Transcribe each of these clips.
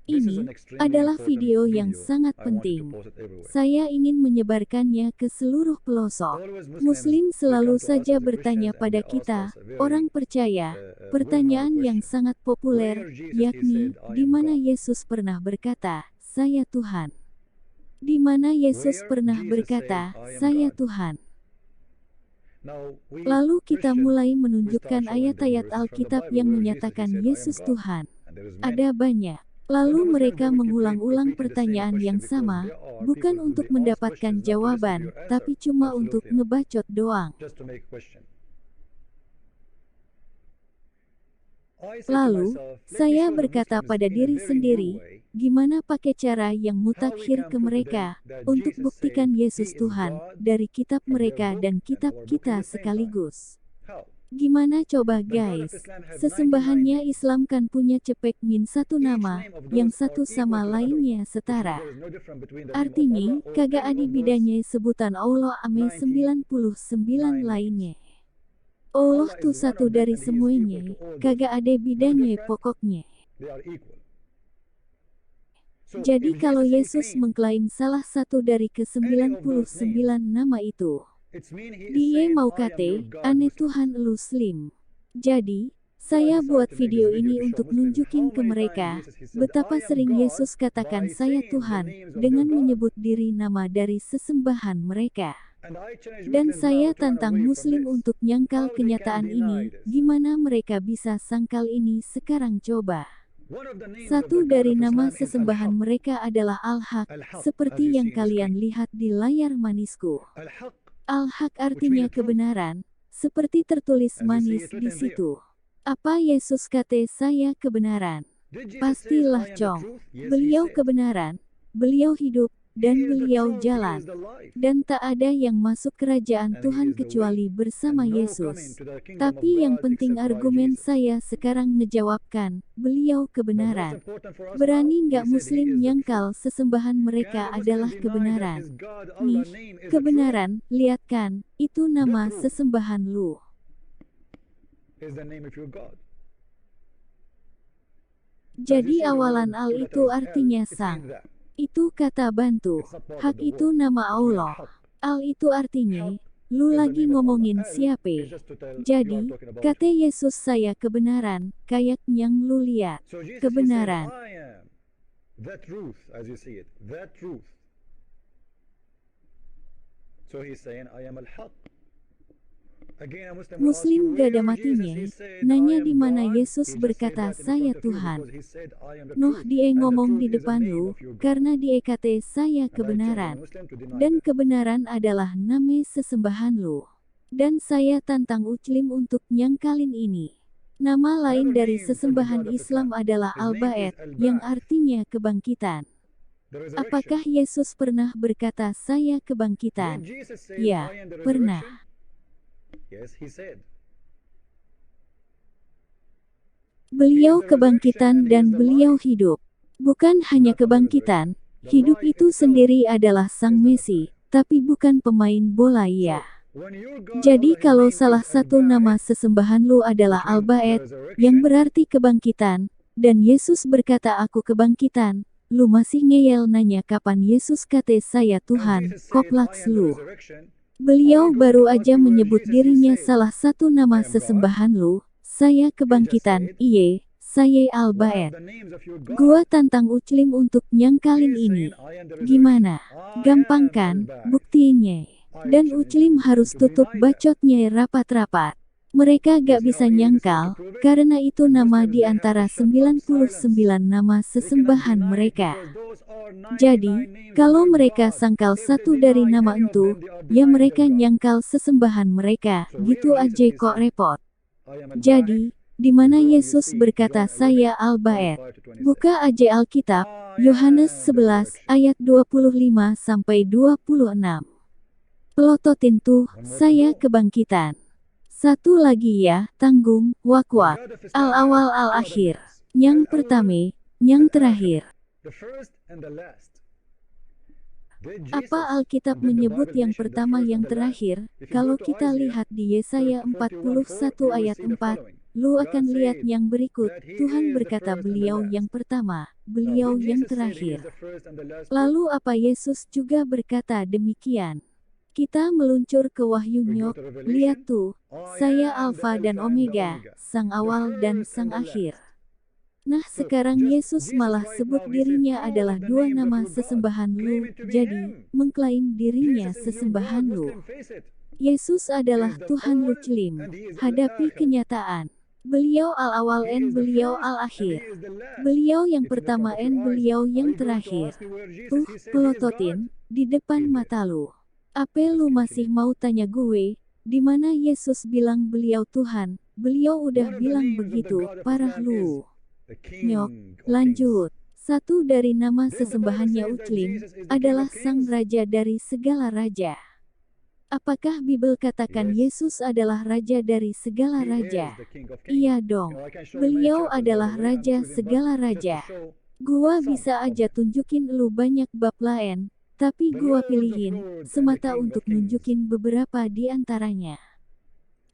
Ini adalah video yang sangat penting. Saya ingin menyebarkannya ke seluruh pelosok. Muslim selalu saja bertanya pada kita, orang percaya, pertanyaan yang sangat populer, yakni, di mana Yesus pernah berkata, "Saya Tuhan?" Di mana Yesus pernah berkata, "Saya Tuhan?" Lalu kita mulai menunjukkan ayat-ayat Alkitab yang menyatakan Yesus Tuhan. Ada banyak. Lalu mereka mengulang-ulang pertanyaan yang sama, bukan untuk mendapatkan jawaban, tapi cuma untuk ngebacot doang. Lalu, saya berkata pada diri sendiri, gimana pakai cara yang mutakhir ke mereka, untuk buktikan Yesus Tuhan, dari kitab mereka dan kitab kita sekaligus. Gimana coba guys, sesembahannya Islam kan punya cepek min satu nama, yang satu sama lainnya setara. Artinya, kagak ada bedanya sebutan Allah ame 99 lainnya. Allah tuh satu dari semuanya, kagak ada bedanya pokoknya. Jadi kalau Yesus mengklaim salah satu dari ke-99 nama itu, dia mau kate, aneh Tuhan lu Slim. Jadi, saya buat video ini untuk nunjukin ke mereka, betapa sering Yesus katakan saya Tuhan, dengan menyebut diri nama dari sesembahan mereka. Dan saya tantang Muslim untuk nyangkal kenyataan ini, gimana mereka bisa sangkal ini sekarang coba. Satu dari nama sesembahan mereka adalah Al-Haq, seperti yang kalian lihat di layar manisku. Al-Haq artinya kebenaran, seperti tertulis manis di situ. Apa Yesus kata saya kebenaran? Pastilah cong. Beliau kebenaran, beliau hidup, dan beliau jalan. Dan tak ada yang masuk kerajaan Tuhan kecuali bersama Yesus. Tapi yang penting argumen saya sekarang ngejawabkan, beliau kebenaran. Berani nggak Muslim nyangkal sesembahan mereka adalah kebenaran? Nih, kebenaran, lihat kan, itu nama sesembahan lu. Jadi awalan al itu artinya sang. Itu kata bantu. Hak itu nama Allah. Al itu artinya, lu lagi ngomongin siapa? Jadi, kata Yesus saya kebenaran, kayak yang lu lihat. Kebenaran. Muslim gak ada matinya, nanya di mana Yesus berkata saya Tuhan. Nuh dia ngomong di depan lu, karena dia kata saya kebenaran. Dan kebenaran adalah nama sesembahan lu. Dan saya tantang Muslim untuk nyangkalin ini. Nama lain dari sesembahan Islam adalah Al-Ba'ath, yang artinya kebangkitan. Apakah Yesus pernah berkata saya kebangkitan? Ya, pernah. Beliau kebangkitan dan beliau hidup. Bukan hanya kebangkitan, hidup itu sendiri adalah Sang Messi, tapi bukan pemain bola ya. Jadi kalau salah satu nama sesembahan lu adalah Al-Ba'ath, yang berarti kebangkitan, dan Yesus berkata aku kebangkitan, lu masih ngeyel nanya kapan Yesus kata saya Tuhan, koplaks lu. Beliau baru aja menyebut dirinya salah satu nama sesembahan lu, saya kebangkitan, iye, saya Al-Ba'ath. Gua tantang Muslim untuk nyangkalin ini. Gimana? Gampang kan, buktinya. Dan Muslim harus tutup bacotnya rapat-rapat. Mereka gak bisa nyangkal, karena itu nama di antara 99 nama sesembahan mereka. Jadi, kalau mereka sangkal satu dari nama itu, ya mereka nyangkal sesembahan mereka, gitu aja kok repot. Jadi, di mana Yesus berkata saya Al-Ba'ath? Buka aja Alkitab, Yohanes 11 ayat 25-26. Pelototin tuh, saya kebangkitan. Satu lagi ya, tanggung, wakwak. Al-awal al-akhir. Yang pertama, yang terakhir. Apa Alkitab menyebut yang pertama yang terakhir? Kalau kita lihat di Yesaya 41 ayat 4, lu akan lihat yang berikut, Tuhan berkata beliau yang pertama, beliau yang terakhir. Lalu apa Yesus juga berkata demikian? Kita meluncur ke Wahyu Nyok, lihat tuh, saya Alfa dan Omega, sang awal dan sang akhir. Nah sekarang Yesus malah sebut dirinya adalah dua nama sesembahan lu, jadi, mengklaim dirinya sesembahan lu. Yesus adalah Tuhan lu Clim, hadapi kenyataan. Beliau al-awal and beliau al-akhir. Beliau yang pertama and beliau yang terakhir. Pelototin, di depan mata lu. Apa lu masih mau tanya gue, di mana Yesus bilang beliau Tuhan, beliau udah bilang begitu, parah lu. Nyok, lanjut. Satu dari nama sesembahannya Uclim, adalah sang raja dari segala raja. Apakah Bible katakan Yesus adalah raja dari segala raja? Iya dong. Beliau adalah raja segala raja. Gua bisa aja tunjukin lu banyak bab lain, tapi gua pilihin, semata untuk nunjukin beberapa di antaranya.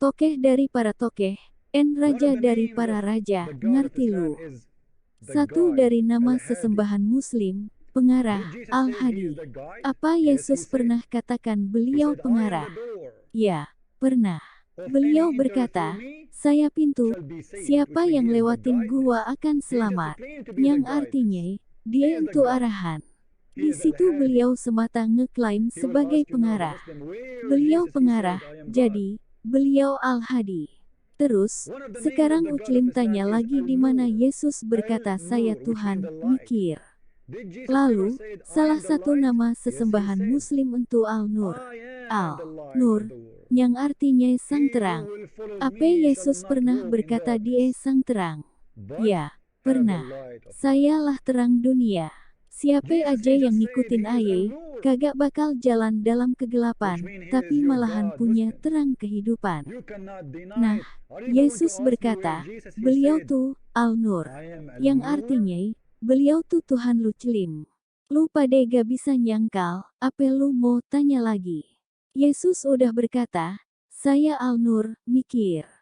Tokeh dari para tokeh, and raja dari para raja, ngerti lu? Satu dari nama sesembahan Muslim, pengarah, Al-Hadi. Apa Yesus pernah katakan beliau pengarah? Ya, pernah. Beliau berkata, saya pintu, siapa yang lewatin gua akan selamat. Yang artinya, dia itu arahan. Di situ beliau semata ngeklaim sebagai pengarah. Beliau pengarah, jadi, beliau Al-Hadi. Terus, sekarang Uclim tanya lagi di mana Yesus berkata saya Tuhan, mikir. Lalu, salah satu nama sesembahan Muslim untuk Al-Nur. Al-Nur, yang artinya sang terang. Apa Yesus pernah berkata dia sang terang? Ya, pernah. Sayalah terang dunia. Siapa aja yang ngikutin aye, kagak bakal jalan dalam kegelapan, tapi malahan punya terang kehidupan. Nah, Yesus berkata, beliau tuh, Al-Nur. Yang artinya, beliau tuh Tuhan lu Clim. Lu pada gak bisa nyangkal, apa lu mau tanya lagi? Yesus udah berkata, saya Al-Nur, mikir.